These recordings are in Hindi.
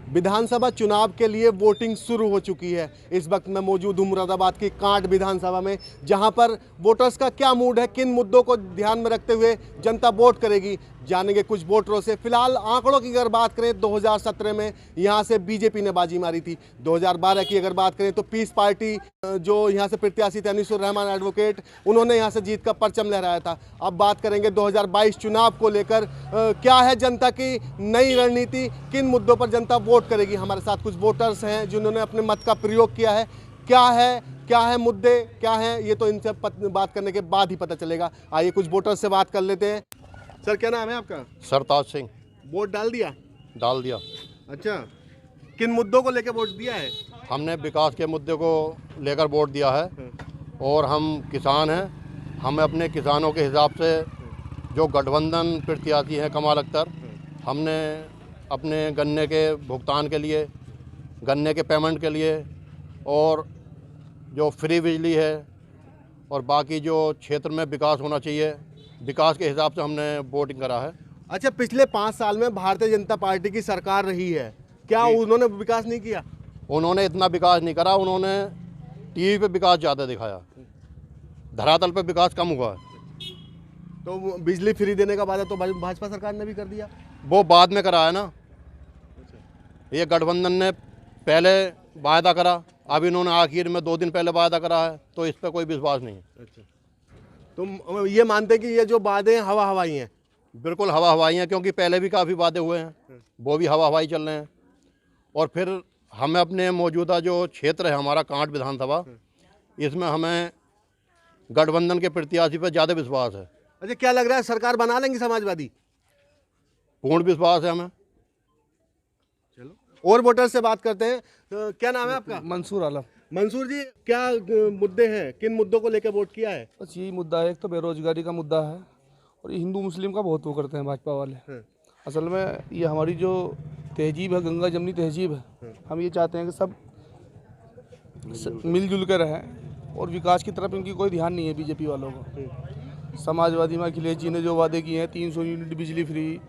विधानसभा चुनाव के लिए वोटिंग शुरू हो चुकी है। इस वक्त मैं मौजूद हूँ मुरादाबाद की कांट विधानसभा में, जहां पर वोटर्स का क्या मूड है, किन मुद्दों को ध्यान में रखते हुए जनता वोट करेगी, जानेंगे कुछ वोटरों से। फिलहाल आंकड़ों की अगर बात करें 2017 में यहां से बीजेपी ने बाजी मारी थी। 2012 की अगर बात करें तो पीस पार्टी जो यहां से प्रत्याशी थे अनीसुर रहमान एडवोकेट, उन्होंने यहां से जीत का परचम लहराया था। अब बात करेंगे 2022 चुनाव को लेकर क्या है जनता की नई रणनीति, किन मुद्दों पर जनता वोट करेगी। हमारे साथ कुछ वोटर्स हैं जिन्होंने अपने मत का प्रयोग किया है। क्या है मुद्दे, क्या है, ये तो इनसे बात करने के बाद ही पता चलेगा। आइए कुछ वोटर्स से बात कर लेते हैं। सर क्या नाम है आपका? सरताज सिंह। वोट डाल दिया? डाल दिया। अच्छा, किन मुद्दों को लेकर वोट दिया है? हमने विकास के मुद्दे को लेकर वोट दिया है और हम किसान हैं। हमें अपने किसानों के हिसाब से जो गठबंधन प्रत्याशी हैं कमाल अख्तर, हमने अपने गन्ने के भुगतान के लिए, गन्ने के पेमेंट के लिए और जो फ्री बिजली है और बाकी जो क्षेत्र में विकास होना चाहिए, विकास के हिसाब से हमने वोटिंग करा है। अच्छा, पिछले 5 साल में भारतीय जनता पार्टी की सरकार रही है, क्या उन्होंने विकास नहीं किया? उन्होंने इतना विकास नहीं करा, उन्होंने टीवी पे विकास ज़्यादा दिखाया, धरातल पे विकास कम हुआ है। तो बिजली फ्री देने का वादा तो भाजपा सरकार ने भी कर दिया। वो बाद में कराया ना, ये गठबंधन ने पहले वायदा करा, अब इन्होंने आखिर में 2 दिन पहले वायदा करा है, तो इस पर कोई विश्वास नहीं है। अच्छा, तो ये मानते हैं कि ये जो वादे हैं हवा हवाई हैं? बिल्कुल हवा हवाई हैं, क्योंकि पहले भी काफ़ी वादे हुए हैं, वो भी हवा हवाई चल रहे हैं। और फिर हमें अपने मौजूदा जो क्षेत्र है हमारा कांट विधानसभा, इसमें हमें गठबंधन के प्रत्याशी पर ज़्यादा विश्वास है। अच्छा, क्या लग रहा है सरकार बना लेंगी समाजवादी? पूर्ण विश्वास है हमें। चलो और वोटर से बात करते हैं। तो क्या नाम है आपका? मंसूर आलम। मंसूर जी, क्या मुद्दे हैं, किन मुद्दों को लेकर वोट किया है? बस यही मुद्दा है, एक तो बेरोजगारी का मुद्दा है और ये हिंदू मुस्लिम का बहुत वो करते हैं भाजपा वाले। असल में ये हमारी जो तहजीब है, गंगा जमनी तहजीब है, हम ये चाहते हैं कि सब मिलजुल कर रहें और विकास की तरफ इनकी कोई ध्यान नहीं है बीजेपी वालों को। समाजवादी में अखिलेश जी ने जो वादे किए हैं, 300 यूनिट बिजली फ्री,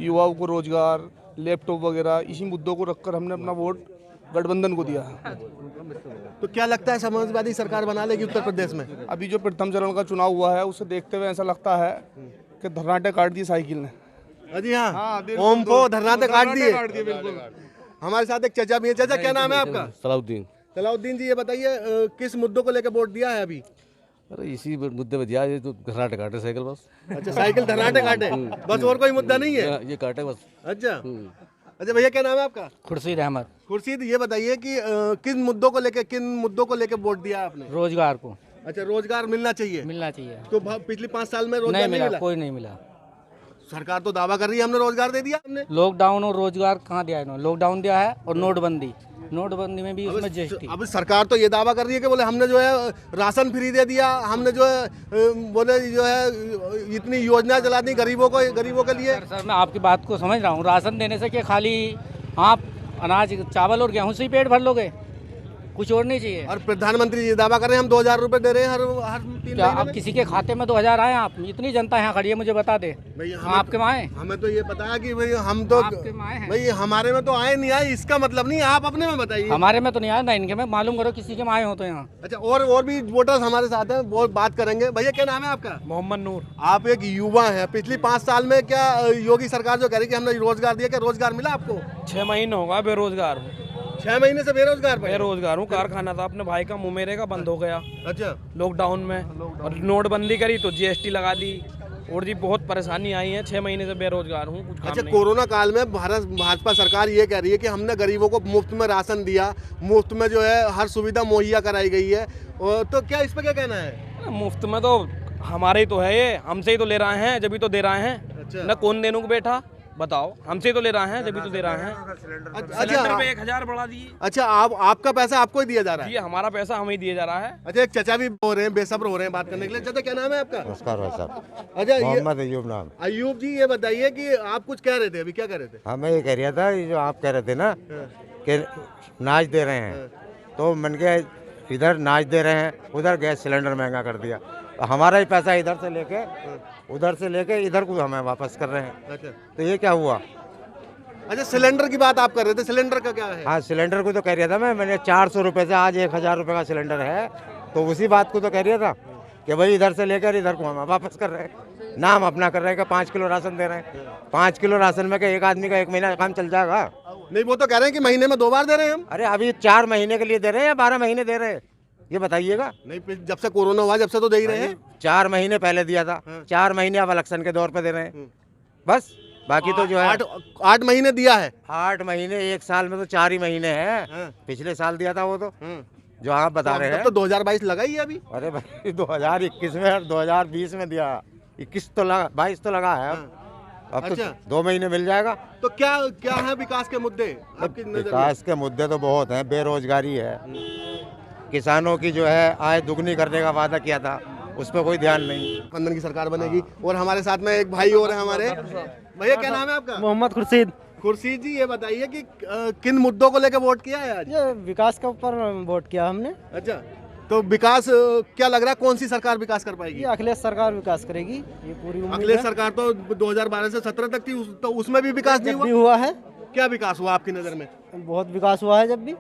युवाओं को रोजगार, लैपटॉप वगैरह, इसी मुद्दों को रखकर हमने अपना वोट गठबंधन को दिया है। तो क्या लगता है समाजवादी सरकार बना लेगी उत्तर प्रदेश में? अभी जो प्रथम चरण का चुनाव हुआ है उसे देखते हुए ऐसा लगता है कि धर्नाटे काट दिए साइकिल ने। अजी हाँ, ओम को धर्नाटे काट दिए। बिल्कुल। हमारे साथ एक चाचा भी है। चाचा क्या नाम है आपका? सलाउद्दीन। सलाउद्दीन जी, ये बताइए किस मुद्दों को लेकर वोट दिया है अभी? अरे इसी मुद्दे पर दिया, ये तो धर्नाटे काटे साइकिल बस। अच्छा, साइकिल धर्नाटे काटे, बस और कोई मुद्दा नहीं है? ये काटे बस। अच्छा अच्छा, भैया क्या नाम है आपका? खुर्शीद अहमद। खुर्शीद, ये बताइए कि किन मुद्दों को लेकर वोट दिया आपने? रोजगार को। अच्छा, रोजगार मिलना चाहिए। तो पिछले 5 साल में रोजगार नहीं मिला? कोई नहीं मिला। सरकार तो दावा कर रही है हमने रोजगार दे दिया। हमने लॉकडाउन और रोजगार कहाँ दिया है? लॉकडाउन दिया है और नोटबंदी में भी उसमें जीएसटी। अब सरकार तो ये दावा कर रही है कि बोले हमने जो है राशन फ्री दे दिया, हमने जो है बोले जो है इतनी योजना चला दी गरीबों के लिए। सर मैं आपकी बात को समझ रहा हूँ, राशन देने से क्या खाली आप अनाज चावल और गेहूँ से ही पेट भर लोगे? कुछ और नहीं चाहिए। और प्रधानमंत्री ये दावा कर रहे हैं हम 2000 रुपए दे रहे हैं हर 3 क्या अब किसी के खाते में 2000 आए? आप इतनी जनता यहाँ खड़ी है, मुझे बता दे। आपके माए? हमें तो ये पता है कि भाई हम तो भाई हमारे में तो आए नहीं आए, इसका मतलब नहीं, आप अपने में बताइए। हमारे में तो नहीं आया ना, इनके में मालूम करो किसी के माए हो तो यहाँ। अच्छा, और भी वोटर्स हमारे साथ हैं, वो बात करेंगे। भैया क्या नाम है आपका? मोहम्मद नूर। आप एक युवा हैं, पिछली 5 साल में क्या योगी सरकार जो कह रही है कि हमने रोजगार दिया, क्या रोजगार मिला आपको? 6 महीने होगा बेरोजगार। 6 महीने से बेरोजगार हूँ। कारखाना था अपने भाई का मुमेरे का, बंद हो गया। अच्छा, लॉकडाउन में, और नोटबंदी करी तो जीएसटी लगा दी और जी बहुत परेशानी आई है। 6 महीने से बेरोजगार हूँ, कुछ काम अच्छा, नहीं। कोरोना काल में भाजपा सरकार ये कह रही है कि हमने गरीबों को मुफ्त में राशन दिया, मुफ्त में जो है हर सुविधा मुहैया कराई गई है, तो क्या इस पर क्या कहना है? मुफ्त में तो हमारे ही तो है, ये हमसे ही तो ले रहे हैं, जब भी तो दे रहे हैं। अच्छा। न कौन देने को बैठा बताओ, हमसे तो ले रहे हैं, जब भी तो दे रहे हैं। सिलेंडर पे 1000 बढ़ा दिए। अच्छा, आपका पैसा आपको ही दिया जा रहा है? ये हमारा पैसा हमें ही दिया जा रहा है। अच्छा, एक चाचा भी हो रहे हैं, बेसब्र हो रहे हैं बात करने के लिए। चाचा क्या नाम है आपका? नमस्कार भाई साहब। अच्छा, मोहम्मद अयूब नाम। अयूब जी, ये बताइए कि आप कुछ कह रहे थे अभी, क्या कह रहे थे? हाँ, मैं ये कह रहा था, ये जो आप कह रहे थे ना कि नाच दे रहे हैं, तो मन के इधर नाच दे रहे हैं, उधर गैस सिलेंडर महंगा कर दिया। हमारा ही पैसा इधर से लेके इधर को हमें वापस कर रहे हैं। अच्छा, तो ये क्या हुआ? अच्छा, सिलेंडर की बात आप कर रहे थे, सिलेंडर का क्या है? हाँ, सिलेंडर को तो कह रहा था मैंने 400 रुपये से आज 1000 रुपये का सिलेंडर है, तो उसी बात को तो कह रहा था कि भाई इधर से लेकर इधर को हम वापस कर रहे हैं, नाम अपना कर रहे हैं कि 5 किलो राशन दे रहे हैं। 5 किलो राशन में क्या एक आदमी का 1 महीना का काम चल जाएगा? नहीं, वो तो कह रहे हैं कि महीने में 2 बार दे रहे हैं हम। अरे अभी 4 महीने के लिए दे रहे हैं या 12 महीने दे रहे हैं, ये बताइएगा। नहीं, जब से कोरोना हुआ जब से तो दे ही रहे हैं। 4 महीने पहले दिया था, 4 महीने अब इलेक्शन के दौर पे दे रहे हैं बस। बाकी तो जो है 8 महीने दिया है। 8 महीने, 1 साल में तो 4 ही महीने हैं। पिछले साल दिया था वो तो, जो आप बता रहे हैं। तो 2022 लगा ही है अभी। अरे भाई 2021 में और 2020 में दिया, 21 तो लगा, 22 तो लगा है अब अच्छा। तो 2 महीने मिल जाएगा। तो क्या क्या है विकास के मुद्दे आपकी नजर में? विकास के मुद्दे तो बहुत हैं। बेरोजगारी है, किसानों की जो है आय दुगनी करने का वादा किया था, उस पर कोई ध्यान नहीं। गठबंधन की सरकार बनेगी। और हमारे साथ में एक भाई और है हमारे। भैया क्या नाम है आपका? मोहम्मद खुर्शीद। खुर्शीद जी, ये बताइए कि किन मुद्दों को लेकर वोट किया है आज? ये विकास के ऊपर वोट किया हमने। अच्छा, तो विकास क्या लग रहा है, कौन सी सरकार विकास कर पाएगी? ये अखिलेश सरकार विकास करेगी, ये पूरी उम्मीद अखिलेश है। सरकार तो 2012 से 17 तक थी, तो उसमें भी विकास नहीं जब भी हुआ। हुआ है, क्या विकास हुआ आपकी नजर में? बहुत विकास हुआ है। जब भी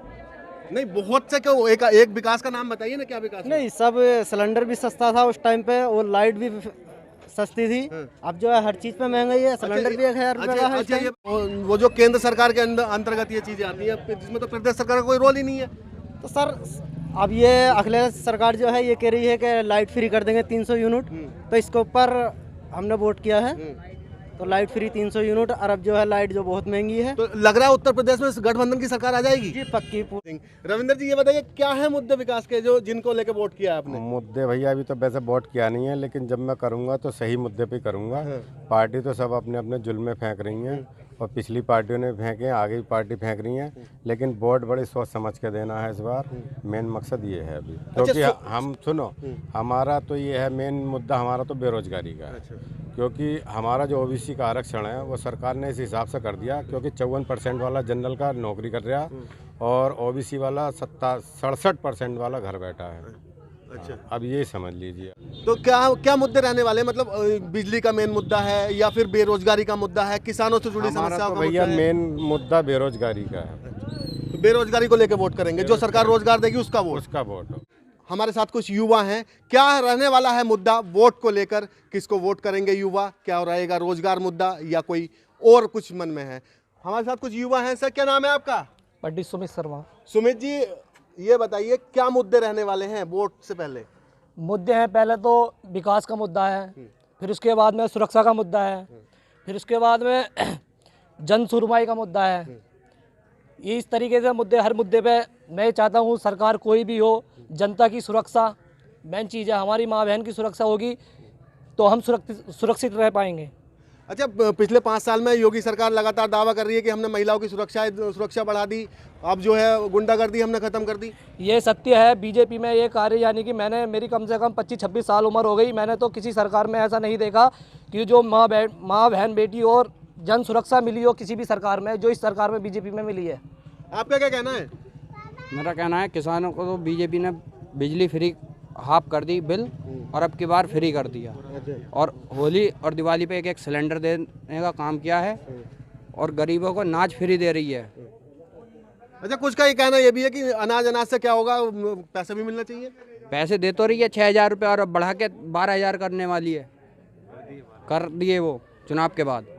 नहीं, बहुत से क्यों, एक विकास का नाम बताइए ना, क्या विकास हुआ? नहीं, सब सिलेंडर भी सस्ता था उस टाइम पे और लाइट भी सस्ती थी। अब जो है हर चीज पे महंगाई है। सिलेंडर भी 1000 रुपये का है इस अच्छा, टाइम। वो जो केंद्र सरकार के अंतर्गत ये चीजें आती है, जिसमें तो प्रदेश सरकार का कोई रोल ही नहीं है। तो सर अब ये अखिलेश सरकार जो है ये कह रही है कि लाइट फ्री कर देंगे 300 यूनिट, तो इसके ऊपर हमने वोट किया है। तो लाइट फ्री 300 यूनिट, और अब जो है लाइट जो बहुत महंगी है। तो लग रहा है उत्तर प्रदेश में गठबंधन की सरकार आ जाएगी जी पक्की। रविंद्र जी, ये बताइए क्या है मुद्दे विकास के जो जिनको लेकर वोट किया आपने? मुद्दे भैया अभी तो वैसे वोट किया नहीं है, लेकिन जब मैं करूंगा तो सही मुद्दे पे करूंगा। पार्टी तो सब अपने अपने जुल्म में फेंक रही हैं, और पिछली पार्टियों ने फेंके, आगे भी पार्टी फेंक रही है, लेकिन वोट बड़े सोच समझ के देना है इस बार। मेन मकसद ये है अभी, क्योंकि हम सुनो, हमारा तो ये है मेन मुद्दा, हमारा तो बेरोजगारी का है। क्योंकि हमारा जो ओबीसी का आरक्षण है वो सरकार ने इस हिसाब से कर दिया, क्योंकि 54% वाला जनरल का नौकरी कर रहा, और ओबीसी वाला 67% वाला घर बैठा है। अच्छा, अब ये समझ लीजिए। तो क्या क्या मुद्दे रहने वाले हैं? मतलब बिजली का मेन मुद्दा है, या फिर बेरोजगारी का मुद्दा है, किसानों से जुड़ी हमारा समस्याओं तो का भैया मुद्दा है? मेन मुद्दा बेरोजगारी का है। तो बेरोजगारी को लेकर वोट करेंगे, जो सरकार रोजगार देगी उसका वोट। उसका वोट। हमारे साथ कुछ युवा हैं, क्या रहने वाला है मुद्दा वोट को लेकर? किसको वोट करेंगे युवा? क्या रहेगा रोजगार मुद्दा या कोई और कुछ मन में है? हमारे साथ कुछ युवा हैं। सर क्या नाम है आपका? पंडित सुमित शर्मा। सुमित जी, ये बताइए क्या मुद्दे रहने वाले हैं वोट से पहले? मुद्दे हैं, पहले तो विकास का मुद्दा है, फिर उसके बाद में सुरक्षा का मुद्दा है, फिर उसके बाद में जन सुनवाई का मुद्दा है। ये इस तरीके से मुद्दे, हर मुद्दे पे मैं चाहता हूँ सरकार कोई भी हो, जनता की सुरक्षा मेन चीज़ है। हमारी माँ बहन की सुरक्षा होगी तो हम सुरक्षित रह पाएंगे। अच्छा, पिछले 5 साल में योगी सरकार लगातार दावा कर रही है कि हमने महिलाओं की सुरक्षा बढ़ा दी, अब जो है गुंडागर्दी हमने खत्म कर दी। ये सत्य है। बीजेपी में ये कार्य, यानी कि मेरी कम से कम 25-26 साल उम्र हो गई, मैंने तो किसी सरकार में ऐसा नहीं देखा कि जो माँ बहन बेटी और जन सुरक्षा मिली हो किसी भी सरकार में, जो इस सरकार में बीजेपी में मिली है। आपका क्या कहना है? मेरा कहना है किसानों को तो बीजेपी ने बिजली फ्री हाफ कर दी बिल, और अब की बार फ्री कर दिया, और होली और दिवाली पे एक सिलेंडर देने का काम किया है, और गरीबों को अनाज फ्री दे रही है। अच्छा, कुछ का ये कहना ये भी है कि अनाज से क्या होगा, पैसे भी मिलना चाहिए। पैसे दे तो रही है 6,000 रुपये, और अब बढ़ा के 12,000 करने वाली है, कर दिए वो चुनाव के बाद।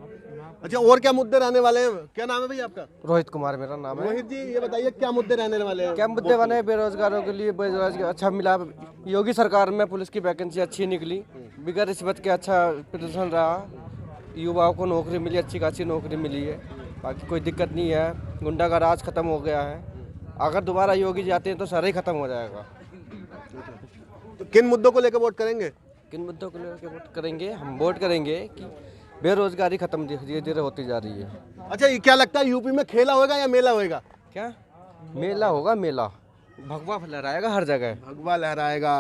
अच्छा, और क्या मुद्दे रहने वाले हैं? क्या नाम है भाई आपका? रोहित कुमार मेरा नाम है। रोहित जी, ये बताइए क्या मुद्दे रहने वाले हैं? क्या मुद्दे बने बेरोजगारों के लिए? बेरोजगार अच्छा मिला, योगी सरकार में पुलिस की वैकेंसी अच्छी निकली, बिगैर रिश्वत के अच्छा प्रदर्शन रहा, युवाओं को नौकरी मिली, अच्छी खासी नौकरी मिली है, बाकी कोई दिक्कत नहीं है। गुंडा का राज खत्म हो गया है, अगर दोबारा योगी जाते हैं तो सारा ही खत्म हो जाएगा। तो किन मुद्दों को लेकर वोट करेंगे? किन मुद्दों को लेकर वोट करेंगे? हम वोट करेंगे कि बेरोजगारी खत्म धीरे धीरे होती जा रही है। अच्छा, ये क्या लगता है यूपी में खेला होगा या मेला होगा? क्या मेला होगा? मेला भगवा लहराएगा हर जगह, भगवा लहराएगा।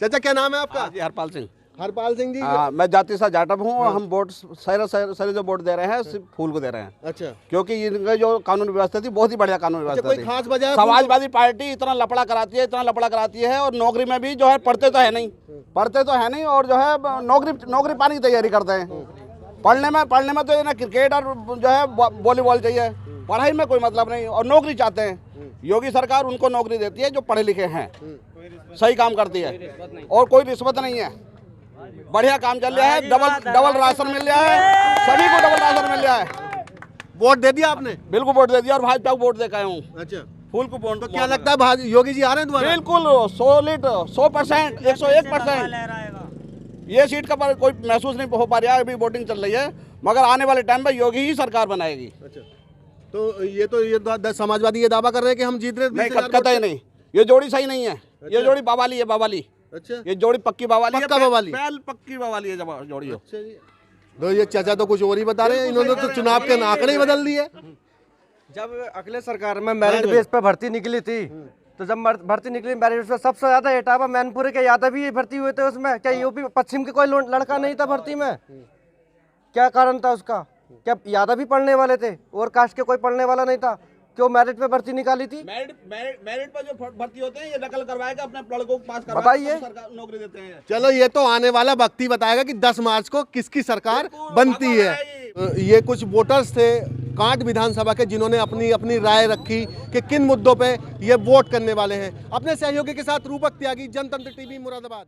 चाचा क्या नाम है आपका? जी हरपाल सिंह। हरपाल सिंह जी। मैं जाति सा जाटव हूँ, और हम वोट सारे जो वोट दे रहे हैं सिर्फ फूल को दे रहे हैं। अच्छा, क्योंकि इनका जो कानून व्यवस्था थी बहुत ही बढ़िया कानून अच्छा, व्यवस्था कोई थी। खास वजह है? समाजवादी पार्टी इतना लफड़ा कराती है, और नौकरी में भी जो है पढ़ते तो है नहीं, और जो है नौकरी पाने की तैयारी करते हैं। पढ़ने में तो ये ना क्रिकेट और जो है वॉलीबॉल चाहिए, पढ़ाई में कोई मतलब नहीं, और नौकरी चाहते हैं। योगी सरकार उनको नौकरी देती है जो पढ़े लिखे हैं, सही काम करती है, और कोई रिश्वत नहीं है। बढ़िया काम चल रहा है, डबल राशन मिल रहा है, सभी को डबल राशन मिल रहा है। वोट दे दिया आपने? बिल्कुल वोट दे दिया, और भाजपा को वोट दे के आया हूँ। अच्छा, फुल को वोट। तो क्या लगता है योगी जी आ रहे हैं दोबारा? बिल्कुल सॉलिड 100%, 101%। ये सीट का कोई महसूस नहीं हो पा रहा है, अभी वोटिंग चल रही है, मगर आने वाले टाइम में योगी ही सरकार बनाएगी। अच्छा, तो ये समाजवादी ये दावा कर रहे हैं कि हम जीत रहे हैं। नहीं, कतई नहीं, ये जोड़ी सही नहीं है। ये जोड़ी बावाली है, बावाली। अच्छा, ये जोड़ी पक्की बावाली है, पक्का बावाली? पक्की बावाली है जोड़ी। अच्छा जी, तो ये चाचा तो कुछ और ही बता रहे हैं, इन्होंने तो चुनाव के आंकड़े ही बदल दिए। जब अगले सरकार में मेरिट बेस पे भर्ती निकली थी, तो जब भर्ती निकली मेरिट बेस पे सबसे ज्यादा इटावा मैनपुरी के यादव ही भर्ती हुए थे उसमें। क्या यूपी पश्चिम के कोई लड़का नहीं था भर्ती में? क्या कारण था उसका? क्या यादव ही पढ़ने वाले थे और कास्ट के कोई पढ़ने वाला नहीं था? क्यों मेरिट पे भर्ती निकाली थी? मेरिट पे जो भर्ती होते हैं ये नकल करवाए के अपने लड़कों को पास करवा बताइए, सरकार नौकरी देते हैं। चलो ये तो आने वाला वक्त ही बताएगा कि 10 मार्च को किसकी सरकार बनती है। ये कुछ वोटर्स थे कांट विधानसभा के, जिन्होंने अपनी अपनी राय रखी कि किन मुद्दों पे ये वोट करने वाले हैं। अपने सहयोगी के साथ रूपक त्यागी, जनतंत्र टीवी, मुरादाबाद।